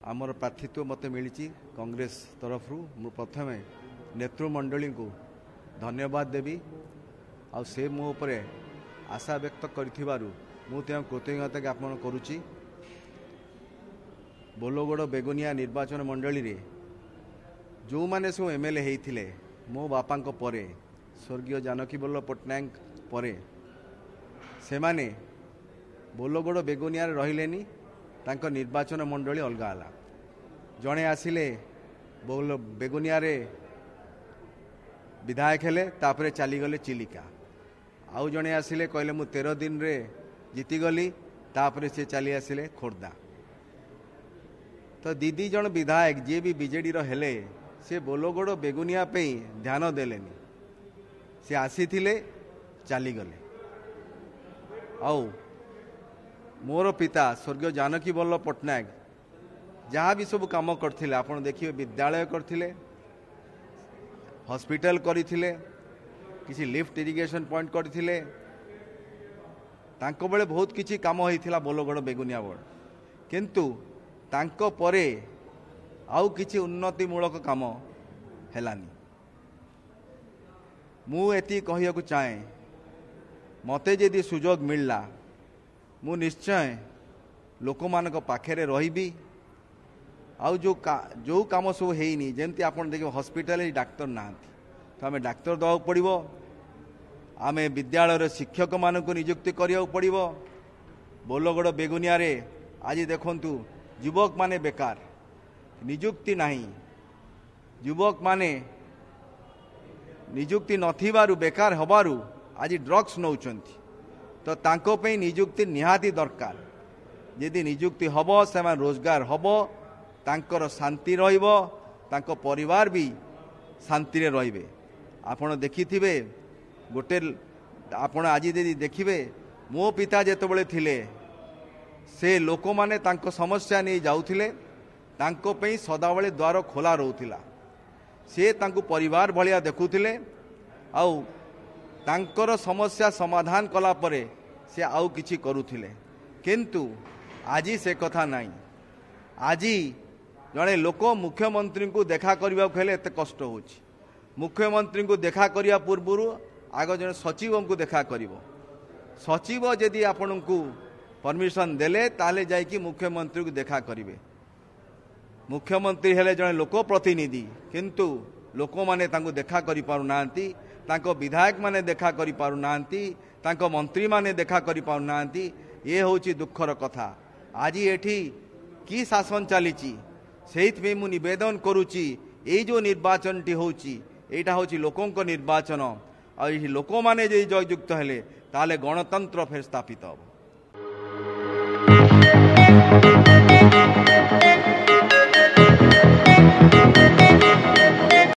आमर प्रार्थित्व मत मिली कांग्रेस तरफ मु प्रथम नेतृमंडली को धन्यवाद देवी आ से मो उपरे आशा व्यक्त करिथिबारु मु कृतज्ञता ज्ञापन करुच्ची। बोलोगड़ बेगुनिया निर्वाचन मंडली रे जो माने सब एमएलए होइथिले मो बापा परे स्वर्गीय जानकी वल्लभ पट्टनायक परे से माने बोलोगड़ बेगुनिया रहिलेनी तांको निर्वाचन मंडली अलगा आला। जड़े आसिले बेगुनिया रे विधायक हेले तापरे चलीगले चिलिका आउ जड़े आसिले कहले मु 13 दिन रे जीतीगली तापरे से चली आसिले खोर्धा। तो दीदी जन विधायक जी भी बीजेडी हेले से बोलोगड़ बेगुनिया पे ध्यान देलेनी से आसी चलीगले। आउ मोर पिता स्वर्गीय जानकी वल्लभ पट्टनायक जहाँ भी सब काम करथिले आपण देखिए विद्यालय करथिले हॉस्पिटल करथिले किसी लिफ्ट इरिगेशन पॉइंट करथिले तांको बेले बहुत किछि काम होइथिला बोलोगड़ बेगुनिया बोर्ड किंतु तांको परे आउ किछि उन्नतिमूलक काम हेलानी। मु एति कहिया को चाहे मते जदि सुजोग मिलला मु निश्चय लोक मानक पाखेरे रहिबी। आउ जो काम सब हेनी जेमती आपण देखिए हॉस्पिटल डाक्तर नांती तो आम डाक्तर दवा पड़ो आम विद्यालय शिक्षक मानक नियुक्ति करिया पड़ो। बोलोगड़ बेगुनिया रे आज देखंतु युवक माने बेकार नियुक्ति नहीं युवक माने नियुक्ति नथिबारु बेकार हबारु आज ड्रग्स नौचंती तो तांको पे नियुक्ति निहाती दरकार। यदि नियुक्ति हबो से रोजगार हबो तांकर शांति रहिबो तांको परिवार भी शांति रे रहिबे। आपण देखिथिबे गोटे आपण आज यदि देखिबे मो पिता जेतबेले थिले से लोक माने तांको समस्या नहीं जाउथिले तांको पे सदाबले द्वार खोला रहउथिला से तांको परिवार भलिया देखुथिले आउ तांकर समस्या समाधान कला परे से आउ किछि करुथिले किंतु आजी से कथा नहीं। आजी जड़े लोक मुख्यमंत्री को देखा करने हेले एत कष्ट हो मुख्यमंत्री को देखा करिया पूर्व आग जन सचिव को देखा करिवो सचिव यदि आपण को परमिशन देले ताले जाइकी मुख्यमंत्री को देखा करिवे। मुख्यमंत्री हेले जड़े लोक प्रतिनिधि किंतु लोक माने तांको देखा करि पारु नांती तांको विधायक माने देखा करि पारु नांती तांको मंत्री माने देखा करि पारु नांती। ये होची दुखर कथा। आज एठी की शासन चलीची से मु निवेदन करुच्ची ये जो निर्वाचन टी होची एटा होची लोकों निर्वाचन आ लोक माने जे जययुक्त हेले ताले गणतंत्र फेर स्थापित हो।